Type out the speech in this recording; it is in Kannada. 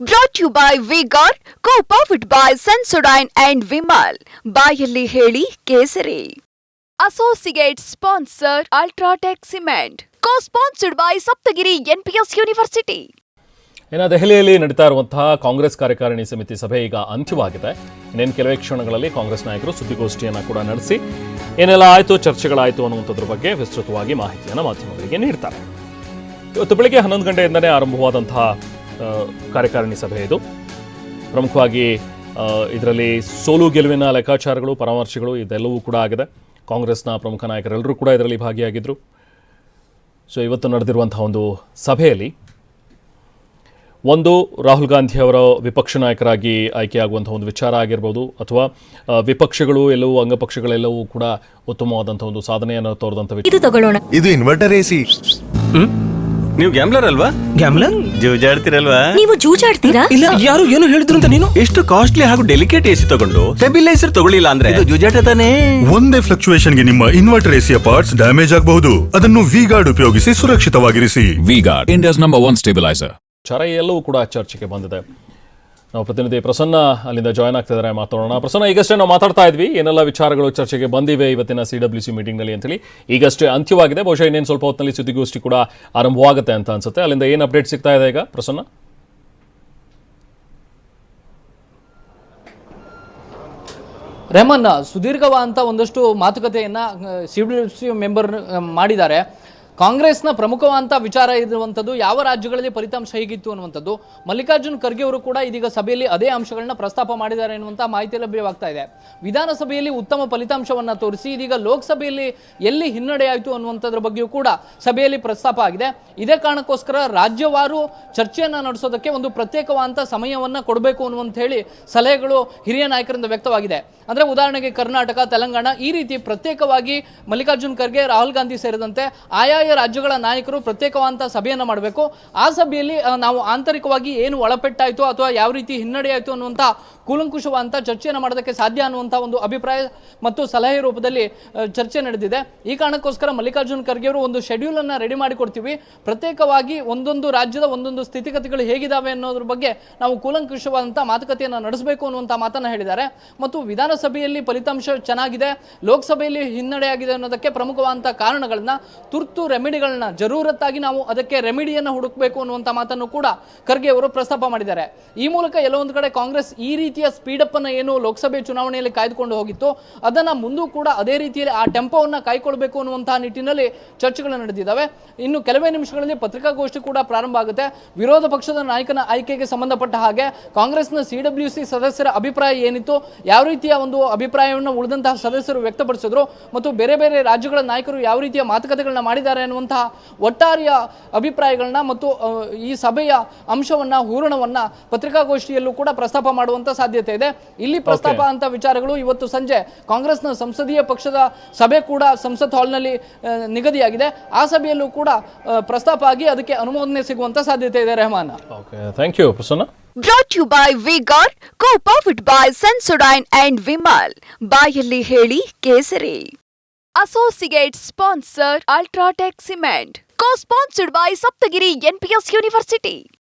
Brought to you by V-Guard, co-powered by Sensodyne and Vimal. ಬಾಯಲ್ಲಿ ಹೇಳಿ ಕೇಸರಿ. Associate sponsor Ultratech Cement. Co-sponsored by Saptagiri NPS University. ಇನ್ನು ದೆಹಲಿಯಲ್ಲಿ ನಡೀತಾ ಇರುವಂತಹ ಕಾಂಗ್ರೆಸ್ ಕಾರ್ಯಕಾರಿಣಿ ಸಮಿತಿ ಸಭೆ ಈಗ ಅಂತ್ಯವಾಗಿದೆ. ಇನ್ನೇನು ಕೆಲವೇ ಕ್ಷಣಗಳಲ್ಲಿ ಕಾಂಗ್ರೆಸ್ ನಾಯಕರು ಸುದ್ದಿಗೋಷ್ಠಿಯನ್ನು ಕೂಡ ನಡೆಸಿ ಏನೆಲ್ಲ ಆಯಿತು, ಚರ್ಚೆಗಳಾಯಿತು ಅನ್ನುವಂಥದ್ರ ಬಗ್ಗೆ ವಿಸ್ತೃತವಾಗಿ ಮಾಹಿತಿಯನ್ನು ಮಾಧ್ಯಮಗಳಿಗೆ ನೀಡ್ತಾರೆ. ಇವತ್ತು ಬೆಳಗ್ಗೆ 11 ಗಂಟೆಯಿಂದಲೇ ಆರಂಭವಾದಂತಹ ಕಾರ್ಯಕಾರಿಣಿ ಸಭೆ ಇದು. ಪ್ರಮುಖವಾಗಿ ಇದರಲ್ಲಿ ಸೋಲು ಗೆಲುವಿನ ಲೆಕ್ಕಾಚಾರಗಳು, ಪರಾಮರ್ಶೆಗಳು ಇದೆಲ್ಲವೂ ಕೂಡ ಆಗಿದೆ. ಕಾಂಗ್ರೆಸ್ನ ಪ್ರಮುಖ ನಾಯಕರೆಲ್ಲರೂ ಕೂಡ ಇದರಲ್ಲಿ ಭಾಗಿಯಾಗಿದ್ದರು. ಸೊ ಇವತ್ತು ನಡೆದಿರುವಂತಹ ಒಂದು ಸಭೆಯಲ್ಲಿ ಒಂದು ರಾಹುಲ್ ಗಾಂಧಿ ಅವರ ವಿಪಕ್ಷ ನಾಯಕರಾಗಿ ಆಯ್ಕೆಯಾಗುವಂಥ ಒಂದು ವಿಚಾರ ಆಗಿರ್ಬೋದು, ಅಥವಾ ವಿಪಕ್ಷಗಳು ಎಲ್ಲವೂ ಅಂಗಪಕ್ಷಗಳೆಲ್ಲವೂ ಕೂಡ ಉತ್ತಮವಾದಂಥ ಒಂದು ಸಾಧನೆಯನ್ನು ತೋರಿದಂಥ ಇದು ಇನ್ವರ್ಟರ್ ಎಸಿ. ನೀವು ಗ್ಯಾಮ್ಲರ್ ಅಲ್ವಾ? ಗ್ಯಾಮ್ಲರ್ ಜೂಜಾಡ್ತಿರಲ್ವಾ? ನೀವು ಜೂಜಾಡ್ತೀರಾ? ಇಲ್ಲ, ಯಾರು ಏನು ಹೇಳಿದ್ರು ಅಂತ ನೀನು ಎಷ್ಟು ಕಾಸ್ಟ್ಲಿ ಹಾಗೂ ಡೆಲಿಕೇಟ್ ಎಸಿ ತಗೊಂಡು ಸ್ಟೆಬಿಲೈಸರ್ ತಗೊಳ್ಳಿಲ್ಲ ಅಂದ್ರೆ ಇದು ಜೂಜಾಟ ತಾನೇ. ಒಂದೇ ಫ್ಲಕ್ಚುಯೇಷನ್ ಗೆ ನಿಮ್ಮ ಇನ್ವರ್ಟರ್ ಎಸಿಯ ಪಾರ್ಟ್ಸ್ ಡ್ಯಾಮೇಜ್ ಆಗಬಹುದು. ಅದನ್ನು ವಿ-ಗಾರ್ಡ್ ಉಪಯೋಗಿಸಿ ಸುರಕ್ಷಿತವಾಗಿರಿಸಿ. V Guard, India's number 1 stabiliser. ಎಲ್ಲವೂ ಕೂಡ ಚರ್ಚೆಗೆ ಬಂದಿದೆ. ನಾವು ಪ್ರತಿನಿಧಿ ಪ್ರಸನ್ನ ಅಲ್ಲಿಂದ ಜಾಯ್ನ್ ಆಗ್ತಿದ್ದಾರೆ, ಮಾತಾಡೋಣ. ಪ್ರಸನ್ನ, ಈಗಷ್ಟೇ ನಾವು ಮಾತಾಡ್ತಾ ಇದ್ವಿ ಏನೆಲ್ಲ ವಿಚಾರಗಳು ಚರ್ಚೆಗೆ ಬಂದಿವೆ ಇವತ್ತಿನ CWC ಮೀಟಿಂಗ್ನಲ್ಲಿ ಅಂತೇಳಿ. ಈಗಷ್ಟೇ ಅಂತ್ಯವಾಗಿದೆ, ಬಹುಶಃ ಇನ್ನೇನು ಸ್ವಲ್ಪ ಹೊತ್ತಿನಲ್ಲಿ ಸುದ್ದಿಗೋಷ್ಠಿ ಕೂಡ ಆರಂಭವಾಗುತ್ತೆ ಅಂತ ಅನ್ಸುತ್ತೆ. ಅಲ್ಲಿಂದ ಏನು ಅಪ್ಡೇಟ್ ಸಿಗ್ತಾ ಇದೆ ಈಗ ಪ್ರಸನ್ನ? ರೆಹಮಾನ್, ಸುದೀರ್ಘವಾದಂಥ ಒಂದಷ್ಟು ಮಾತುಕತೆಯನ್ನು CWC ಮೆಂಬರ್ ಮಾಡಿದ್ದಾರೆ. ಕಾಂಗ್ರೆಸ್ನ ಪ್ರಮುಖವಾದಂಥ ವಿಚಾರ ಇರುವಂಥದ್ದು ಯಾವ ರಾಜ್ಯಗಳಲ್ಲಿ ಫಲಿತಾಂಶ ಹೇಗಿತ್ತು ಅನ್ನುವಂಥದ್ದು. ಮಲ್ಲಿಕಾರ್ಜುನ್ ಖರ್ಗೆ ಅವರು ಕೂಡ ಇದೀಗ ಸಭೆಯಲ್ಲಿ ಅದೇ ಅಂಶಗಳನ್ನ ಪ್ರಸ್ತಾಪ ಮಾಡಿದ್ದಾರೆ ಎನ್ನುವಂಥ ಮಾಹಿತಿ ಲಭ್ಯವಾಗ್ತಾ ಇದೆ. ವಿಧಾನಸಭೆಯಲ್ಲಿ ಉತ್ತಮ ಫಲಿತಾಂಶವನ್ನು ತೋರಿಸಿ ಇದೀಗ ಲೋಕಸಭೆಯಲ್ಲಿ ಎಲ್ಲಿ ಹಿನ್ನಡೆಯಾಯಿತು ಅನ್ನುವಂಥದ್ರ ಬಗ್ಗೆಯೂ ಕೂಡ ಸಭೆಯಲ್ಲಿ ಪ್ರಸ್ತಾಪ ಆಗಿದೆ. ಇದೇ ಕಾರಣಕ್ಕೋಸ್ಕರ ರಾಜ್ಯವಾರು ಚರ್ಚೆಯನ್ನು ನಡೆಸೋದಕ್ಕೆ ಒಂದು ಪ್ರತ್ಯೇಕವಾದಂಥ ಸಮಯವನ್ನು ಕೊಡಬೇಕು ಅನ್ನುವಂತ ಹೇಳಿ ಸಲಹೆಗಳು ಹಿರಿಯ ನಾಯಕರಿಂದ ವ್ಯಕ್ತವಾಗಿದೆ. ಅಂದರೆ ಉದಾಹರಣೆಗೆ ಕರ್ನಾಟಕ, ತೆಲಂಗಾಣ ಈ ರೀತಿ ಪ್ರತ್ಯೇಕವಾಗಿ ಮಲ್ಲಿಕಾರ್ಜುನ್ ಖರ್ಗೆ, ರಾಹುಲ್ ಗಾಂಧಿ ಸೇರಿದಂತೆ ಆಯಾ ರಾಜ್ಯಗಳ ನಾಯಕರು ಪ್ರತ್ಯೇಕವಾದಂಥ ಸಭೆಯನ್ನು ಮಾಡಬೇಕು. ಆ ಸಭೆಯಲ್ಲಿ ನಾವು ಆಂತರಿಕವಾಗಿ ಏನು ಒಳಪೆಟ್ಟಾಯಿತು ಅಥವಾ ಯಾವ ರೀತಿ ಹಿನ್ನಡೆಯಾಯಿತು ಅನ್ನುವಂಥ ಕೂಲಂಕುಷವಾದಂಥ ಚರ್ಚೆಯನ್ನು ಮಾಡೋದಕ್ಕೆ ಸಾಧ್ಯ ಅನ್ನುವಂಥ ಒಂದು ಅಭಿಪ್ರಾಯ ಮತ್ತು ಸಲಹೆ ರೂಪದಲ್ಲಿ ಚರ್ಚೆ ನಡೆದಿದೆ. ಈ ಕಾರಣಕ್ಕೋಸ್ಕರ ಮಲ್ಲಿಕಾರ್ಜುನ್ ಖರ್ಗೆ ಅವರು ಒಂದು ಶೆಡ್ಯೂಲನ್ನು ರೆಡಿ ಮಾಡಿಕೊಡ್ತೀವಿ, ಪ್ರತ್ಯೇಕವಾಗಿ ಒಂದೊಂದು ರಾಜ್ಯದ ಒಂದೊಂದು ಸ್ಥಿತಿಗತಿಗಳು ಹೇಗಿದ್ದಾವೆ ಅನ್ನೋದ್ರ ಬಗ್ಗೆ ನಾವು ಕೂಲಂಕುಷವಾದಂಥ ಮಾತುಕತೆಯನ್ನು ನಡೆಸಬೇಕು ಅನ್ನುವಂಥ ಮಾತನ್ನು ಹೇಳಿದ್ದಾರೆ. ಮತ್ತು ವಿಧಾನಸಭೆಯಲ್ಲಿ ಫಲಿತಾಂಶ ಚೆನ್ನಾಗಿದೆ, ಲೋಕಸಭೆಯಲ್ಲಿ ಹಿನ್ನಡೆಯಾಗಿದೆ ಅನ್ನೋದಕ್ಕೆ ಪ್ರಮುಖವಾದಂಥ ಕಾರಣಗಳನ್ನ, ತುರ್ತು ರೆಮಿಡಿಗಳನ್ನ ಜರೂರತ್ತಾಗಿ ನಾವು ಅದಕ್ಕೆ ರೆಮಿಡಿಯನ್ನು ಹುಡುಕಬೇಕು ಅನ್ನುವಂಥ ಮಾತನ್ನು ಕೂಡ ಖರ್ಗೆ ಅವರು ಪ್ರಸ್ತಾಪ ಮಾಡಿದ್ದಾರೆ. ಈ ಮೂಲಕ ಎಲ್ಲೊಂದು ಕಡೆ ಕಾಂಗ್ರೆಸ್ ಈ ರೀತಿಯ ಸ್ಪೀಡಪ್ ಅನ್ನು ಏನು ಲೋಕಸಭೆ ಚುನಾವಣೆಯಲ್ಲಿ ಕಾಯ್ದುಕೊಂಡು ಹೋಗಿತ್ತು ಅದನ್ನ ಮುಂದೂ ಕೂಡ ಅದೇ ರೀತಿಯಲ್ಲಿ ಆ ಟೆಂಪೋವನ್ನು ಕಾಯ್ಕೊಳ್ಬೇಕು ಅನ್ನುವಂತಹ ನಿಟ್ಟಿನಲ್ಲಿ ಚರ್ಚೆಗಳು ನಡೆದಿದ್ದಾವೆ. ಇನ್ನು ಕೆಲವೇ ನಿಮಿಷಗಳಲ್ಲಿ ಪತ್ರಿಕಾಗೋಷ್ಠಿ ಕೂಡ ಪ್ರಾರಂಭ ಆಗುತ್ತೆ. ವಿರೋಧ ಪಕ್ಷದ ನಾಯಕನ ಆಯ್ಕೆಗೆ ಸಂಬಂಧಪಟ್ಟ ಹಾಗೆ ಕಾಂಗ್ರೆಸ್ನ CWC ಸದಸ್ಯರ ಅಭಿಪ್ರಾಯ ಏನಿತ್ತು, ಯಾವ ರೀತಿಯ ಒಂದು ಅಭಿಪ್ರಾಯವನ್ನು ಉಳಿದಂತಹ ಸದಸ್ಯರು ವ್ಯಕ್ತಪಡಿಸಿದ್ರು ಮತ್ತು ಬೇರೆ ಬೇರೆ ರಾಜ್ಯಗಳ ನಾಯಕರು ಯಾವ ರೀತಿಯ ಮಾತುಕತೆಗಳನ್ನ ಮಾಡಿದ್ದಾರೆ ಅನ್ನುವಂತಹ ಒಟ್ಟಾರೆಯ ಅಭಿಪ್ರಾಯಗಳನ್ನ ಮತ್ತು ಈ ಸಭೆಯ ಅಂಶವನ್ನ, ಹೂರಣವನ್ನ ಪತ್ರಿಕಾಗೋಷ್ಠಿಯಲ್ಲೂ ಕೂಡ ಪ್ರಸ್ತಾಪ ಮಾಡುವಂತ ಸಾಧ್ಯತೆ ಇದೆ. ಇಲ್ಲಿ ಪ್ರಸ್ತಾಪ ಅಂತ ವಿಚಾರಗಳು ಇವತ್ತು ಸಂಜೆ ಕಾಂಗ್ರೆಸ್ನ ಸಂಸದೀಯ ಪಕ್ಷದ ಸಭೆ ಕೂಡ ಸಂಸತ್ ಹಾಲ್ನಲ್ಲಿ ನಿಗದಿಯಾಗಿದೆ. ಆ ಸಭೆಯಲ್ಲೂ ಕೂಡ ಪ್ರಸ್ತಾಪ ಆಗಿ ಅದಕ್ಕೆ ಅನುಮೋದನೆ ಸಿಗುವಂತ ಸಾಧ್ಯತೆ ಇದೆ. Rehman, thank you Prasanna. Brought to you by V-Guard, co-powered by Sensodyne and Vimal. ಬಾಯಲ್ಲಿ ಹೇಳಿ ಕೇಸರಿ. Associate sponsor Ultratech Cement. Co-sponsored by Saptagiri NPS University.